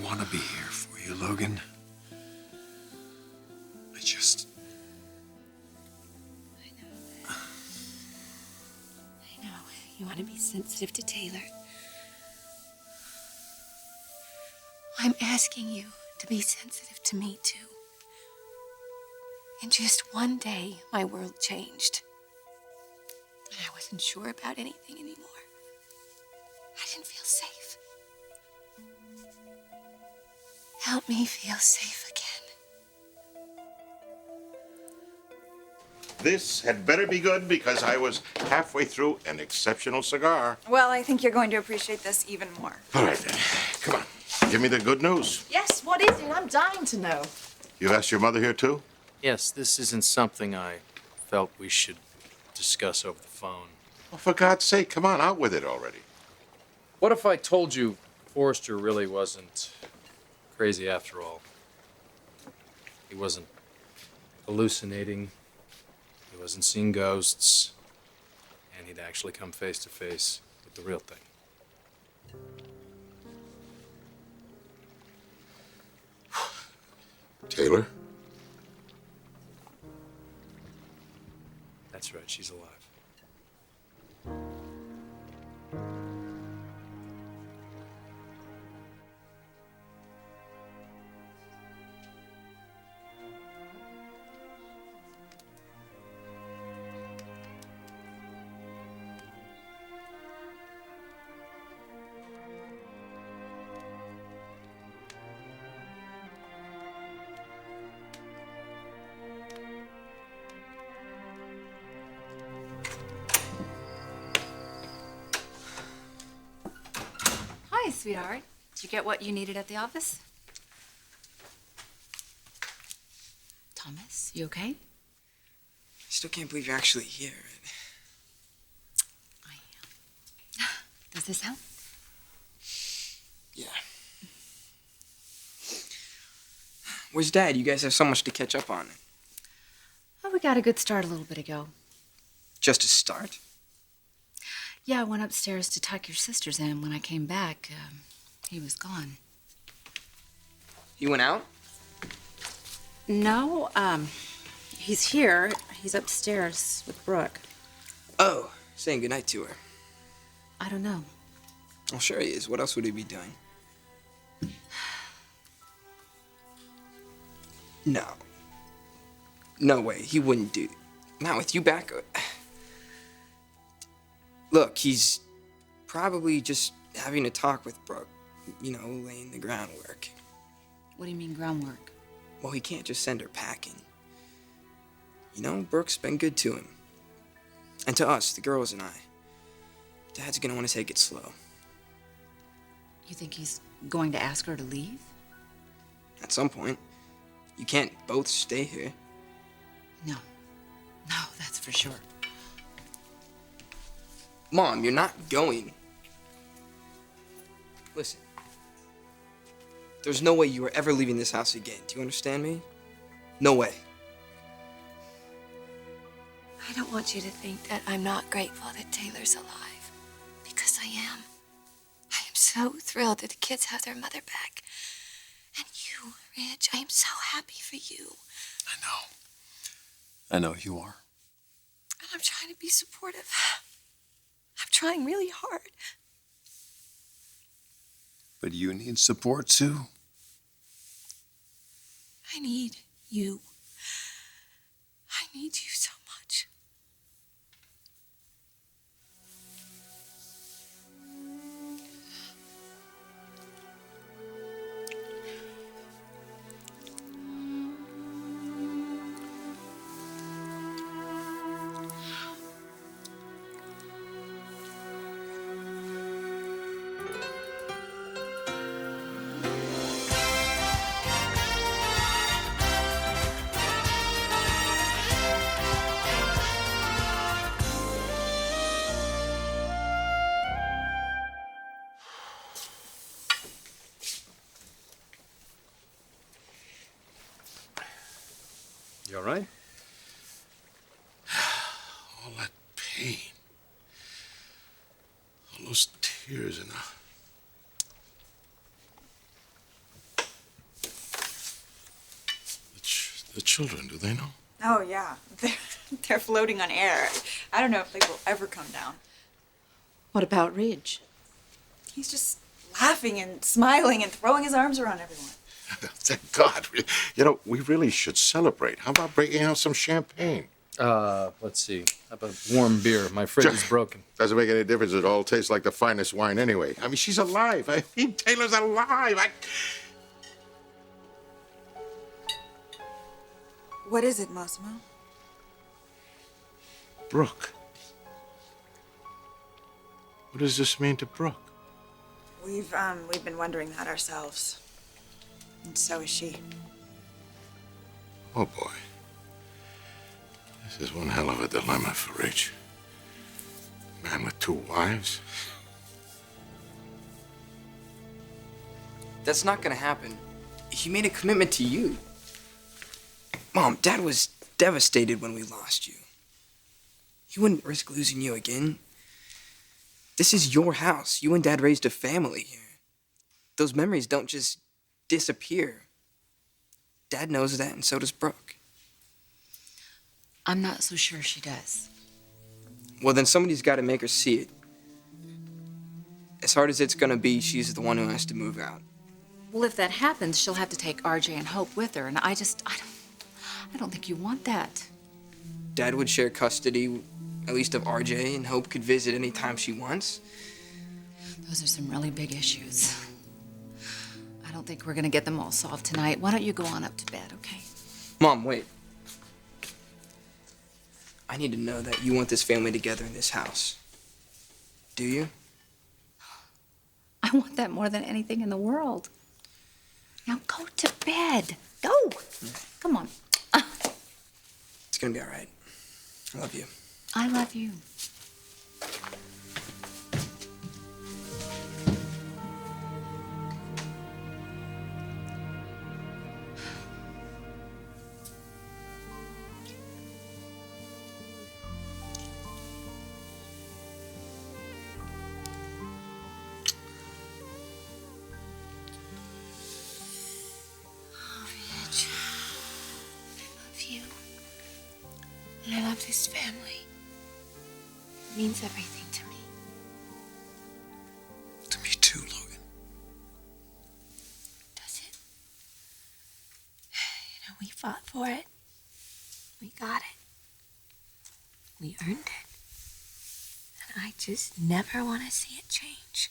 want to be here for you, Logan. I know. You want to be sensitive to Taylor. I'm asking you to be sensitive to me, too. In just one day, my world changed. And I wasn't sure about anything anymore. I didn't feel safe. Help me feel safe again. This had better be good because I was halfway through an exceptional cigar. Well, I think you're going to appreciate this even more. All right, then. Come on. Give me the good news. Yes, what is it? I'm dying to know. You asked your mother here, too? Yes, this isn't something I felt we should discuss over the phone. Well, for God's sake, come on, out with it already. What if I told you Forrester really wasn't crazy after all? He wasn't hallucinating. He wasn't seeing ghosts. And he'd actually come face to face with the real thing. Taylor? That's right, she's alive. Hi, sweetheart. Did you get what you needed at the office? Thomas, you okay? I still can't believe you're actually here. I am. Does this help? Yeah. Where's Dad? You guys have so much to catch up on. Oh, we got a good start a little bit ago. Just a start? Yeah, I went upstairs to tuck your sisters in. When I came back, he was gone. He went out? No, he's here. He's upstairs with Brooke. Oh, saying goodnight to her. I don't know. Well, sure he is. What else would he be doing? No. No way. He wouldn't do... Not with you back. Look, he's probably just having a talk with Brooke. You know, laying the groundwork. What do you mean, groundwork? Well, he can't just send her packing. You know, Brooke's been good to him. And to us, the girls and I. Dad's gonna want to take it slow. You think he's going to ask her to leave? At some point. You can't both stay here. No. No, that's for sure. Mom, you're not going. Listen. There's no way you are ever leaving this house again. Do you understand me? No way. I don't want you to think that I'm not grateful that Taylor's alive. Because I am. I am so thrilled that the kids have their mother back. And you, Ridge, I am so happy for you. I know you are. And I'm trying to be supportive. I'm trying really hard. But you need support, too. I need you. I need you so much. You all right? All that pain. All those tears and The children, do they know? Oh, yeah. They're floating on air. I don't know if they will ever come down. What about Ridge? He's just laughing and smiling and throwing his arms around everyone. Thank God. You know, we really should celebrate. How about breaking out some champagne? Let's see. How about warm beer? My fridge is broken. Doesn't make any difference. It all tastes like the finest wine anyway. I mean, she's alive. I mean, Taylor's alive. What is it, Massimo? Brooke. What does this mean to Brooke? We've been wondering that ourselves. And so is she. Oh, boy. This is one hell of a dilemma for Ridge. Man with two wives. That's not gonna happen. He made a commitment to you. Mom, Dad was devastated when we lost you. He wouldn't risk losing you again. This is your house. You and Dad raised a family here. Those memories don't just disappear. Dad knows that, and so does Brooke. I'm not so sure she does. Well, then somebody's got to make her see it. As hard as it's gonna be, she's the one who has to move out. Well, if that happens, she'll have to take RJ and Hope with her, and I don't think you want that. Dad would share custody, at least of RJ, and Hope could visit any time she wants. Those are some really big issues. I don't think we're gonna get them all solved tonight. Why don't you go on up to bed, okay? Mom, wait. I need to know that you want this family together in this house. Do you? I want that more than anything in the world. Now go to bed. Go. Come on. It's gonna be all right. I love you. I love you. Ridge, I love you. And I love this family. It means everything to me. To me too, Logan. Does it? You know, we fought for it. We got it. We earned it. And I just never want to see it change.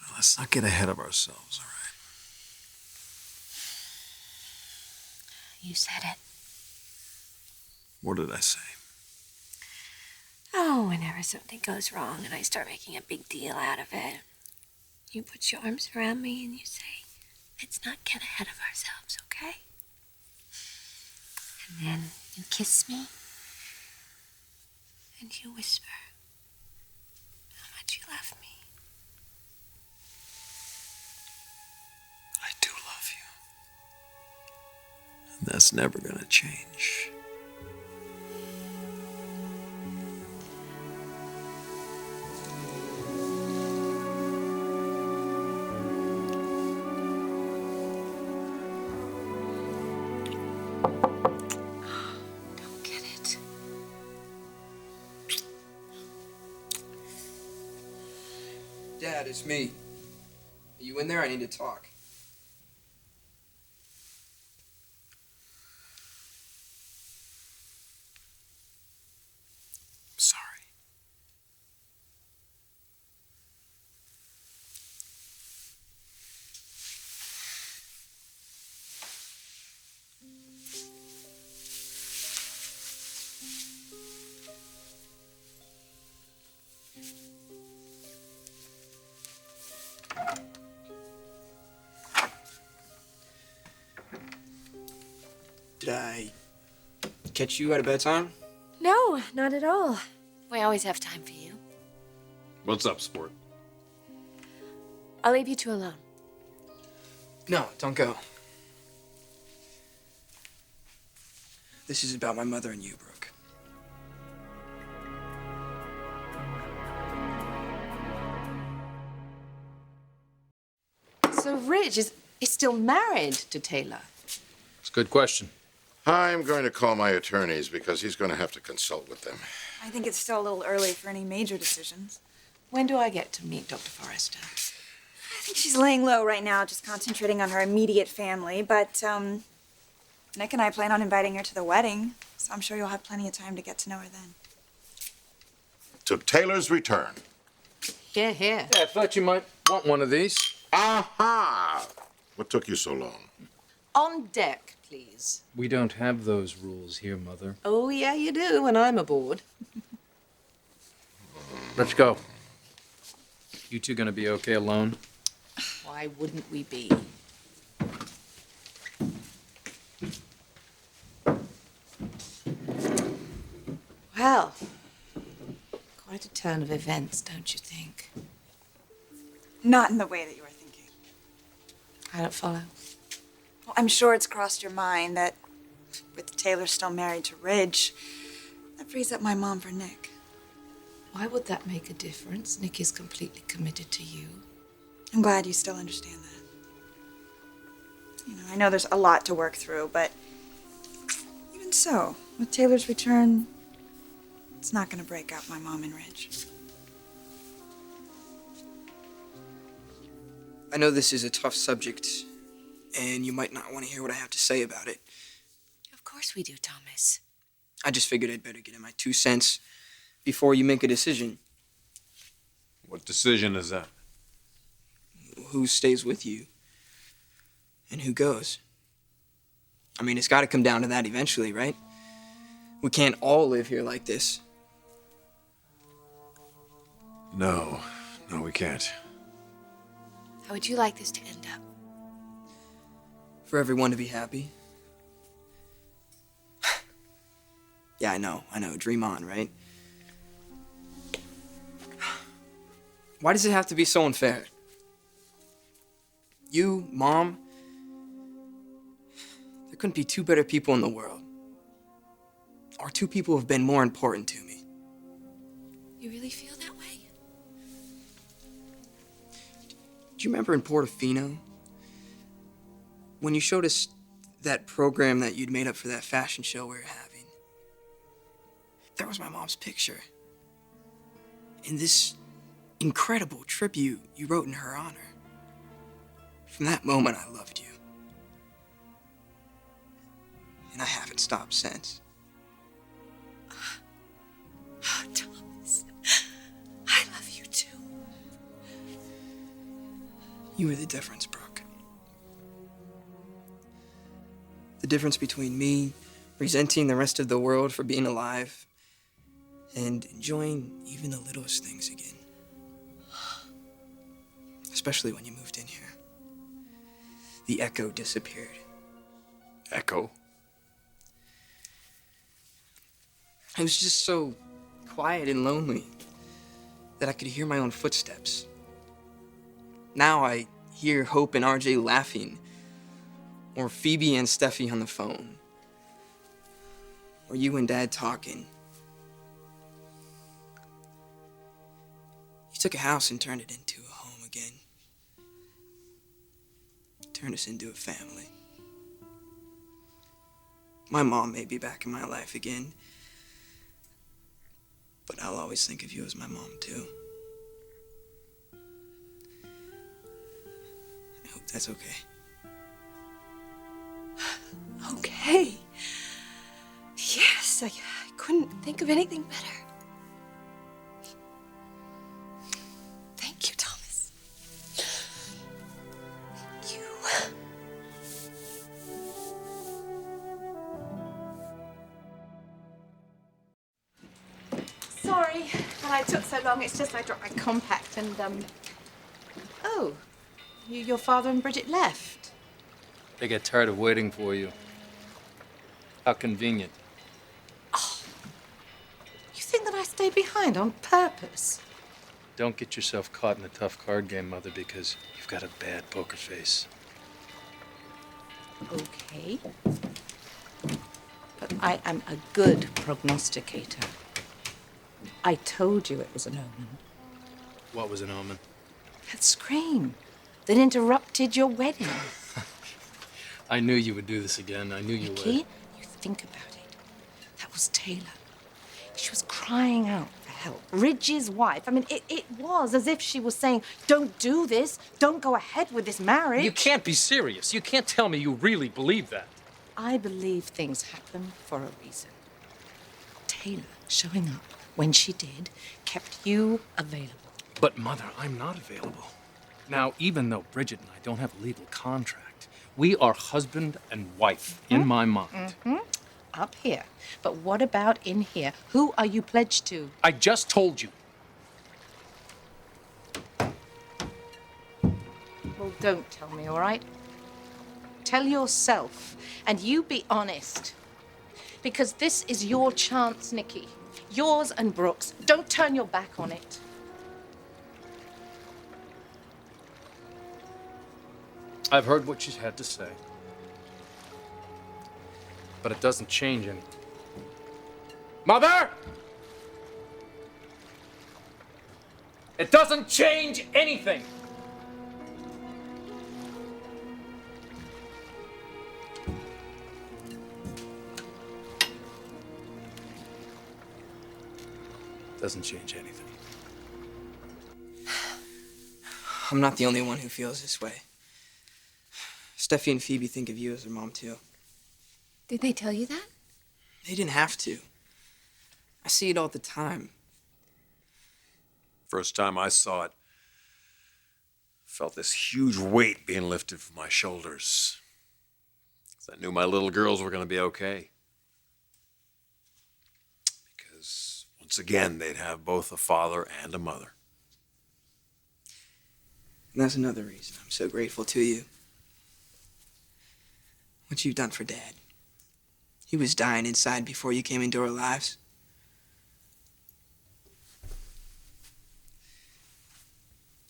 Well, let's not get ahead of ourselves, all right? You said it. What did I say? Oh, whenever something goes wrong and I start making a big deal out of it, you put your arms around me and you say, let's not get ahead of ourselves, okay? And then you kiss me and you whisper how much you love me. I do love you. And that's never gonna change. Don't get it. Dad, it's me. Are you in there? I need to talk. I'm sorry. Did I catch you at a bedtime? No, not at all. We always have time for you. What's up, sport? I'll leave you two alone. No, don't go. This is about my mother and you, Brooke. So, Ridge, is still married to Taylor? It's a good question. I'm going to call my attorneys because he's going to have to consult with them. I think it's still a little early for any major decisions. When do I get to meet Dr. Forrester? I think she's laying low right now, just concentrating on her immediate family, but, Nick and I plan on inviting her to the wedding, so I'm sure you'll have plenty of time to get to know her then. To Taylor's return. Here, here. Yeah, I thought you might want one of these. Aha! What took you so long? On deck, please. We don't have those rules here, Mother. Oh, yeah, you do when I'm aboard. Let's go. You two gonna be okay alone? Why wouldn't we be? Well, quite a turn of events, don't you think? Not in the way that you were thinking. I don't follow. Well, I'm sure it's crossed your mind that with Taylor still married to Ridge, that frees up my mom for Nick. Why would that make a difference? Nick is completely committed to you. I'm glad you still understand that. You know, I know there's a lot to work through, but even so, with Taylor's return, it's not going to break up my mom and Ridge. I know this is a tough subject, and you might not want to hear what I have to say about it. Of course we do, Thomas. I just figured I'd better get in my 2 cents before you make a decision. What decision is that? Who stays with you? And who goes? I mean, it's got to come down to that eventually, right? We can't all live here like this. No, we can't. How would you like this to end up? For everyone to be happy. Yeah, I know. Dream on, right? Why does it have to be so unfair? You, Mom, there couldn't be 2 better people in the world. Or 2 people who have been more important to me. You really feel that way? Do you remember in Portofino? When you showed us that program that you'd made up for that fashion show we were having? There was my mom's picture. In this incredible tribute you wrote in her honor. From that moment, I loved you. And I haven't stopped since. Oh, Thomas, I love you too. You were the difference, Brooke. The difference between me resenting the rest of the world for being alive and enjoying even the littlest things again. Especially when you moved in here. The echo disappeared. Echo? It was just so quiet and lonely that I could hear my own footsteps. Now I hear Hope and R.J. laughing, or Phoebe and Steffi on the phone, or you and Dad talking. You took a house and turned it into a home again. Turned us into a family. My mom may be back in my life again, but I'll always think of you as my mom, too. I hope that's okay. Okay. Yes, I couldn't think of anything better. Thank you, Thomas. Thank you. Sorry that I took so long. It's just I dropped my compact and, Oh, your father and Bridget left. They get tired of waiting for you. How convenient. You think that I stayed behind on purpose? Don't get yourself caught in a tough card game, Mother, because you've got a bad poker face. Okay. But I am a good prognosticator. I told you it was an omen. What was an omen? That scream that interrupted your wedding. I knew you would do this again. I knew you Nikki, would. you think about it. That was Taylor. She was crying out for help. Ridge's wife. I mean, it was as if she was saying, don't do this. Don't go ahead with this marriage. You can't be serious. You can't tell me you really believe that. I believe things happen for a reason. Taylor showing up when she did kept you available. But, Mother, I'm not available. Now, even though Bridget and I don't have a legal contract, we are husband and wife in my mind. Up here. But what about in here? Who are you pledged to? I just told you. Well, don't tell me, all right? Tell yourself, and you be honest. Because this is your chance, Nikki. Yours and Brooke's. Don't turn your back on it. I've heard what she's had to say. But it doesn't change anything. Mother! It doesn't change anything! Doesn't change anything. I'm not the only one who feels this way. Steffi and Phoebe think of you as their mom, too. Did they tell you that? They didn't have to. I see it all the time. First time I saw it, felt this huge weight being lifted from my shoulders. 'Cause I knew my little girls were going to be okay. Because once again, they'd have both a father and a mother. And that's another reason I'm so grateful to you. What you've done for Dad. He was dying inside before you came into our lives.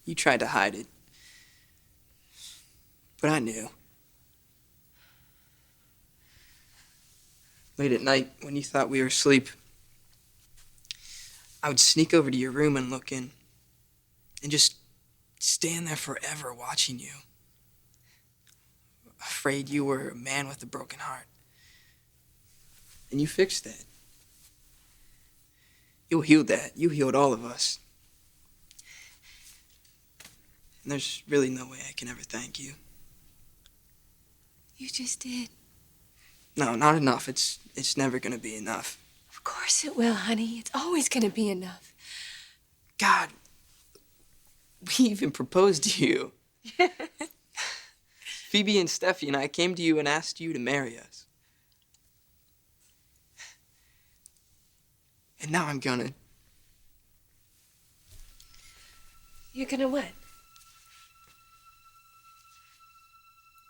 You tried to hide it. But I knew. Late at night, when you thought we were asleep, I would sneak over to your room and look in. And just stand there forever watching you. Afraid you were a man with a broken heart. And you fixed that. You healed that. You healed all of us. And there's really no way I can ever thank you. You just did. No, not enough. It's never gonna be enough. Of course it will, honey. It's always gonna be enough. God, we even proposed to you. Phoebe and Steffi and I came to you and asked you to marry us. And now I'm gonna. You're gonna what?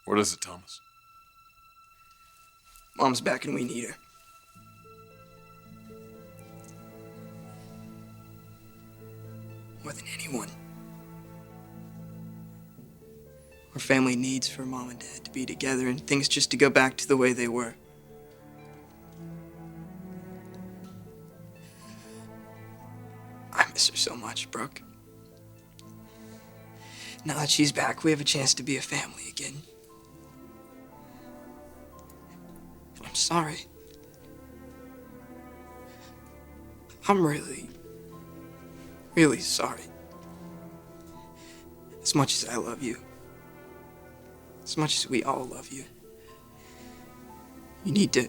What is it, Thomas? Mom's back and we need her. More than anyone. Our family needs for Mom and Dad to be together and things just to go back to the way they were. I miss her so much, Brooke. Now that she's back, we have a chance to be a family again. And I'm sorry. I'm really, really sorry. As much as I love you, as much as we all love you, you need to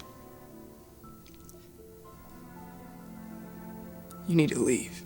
leave.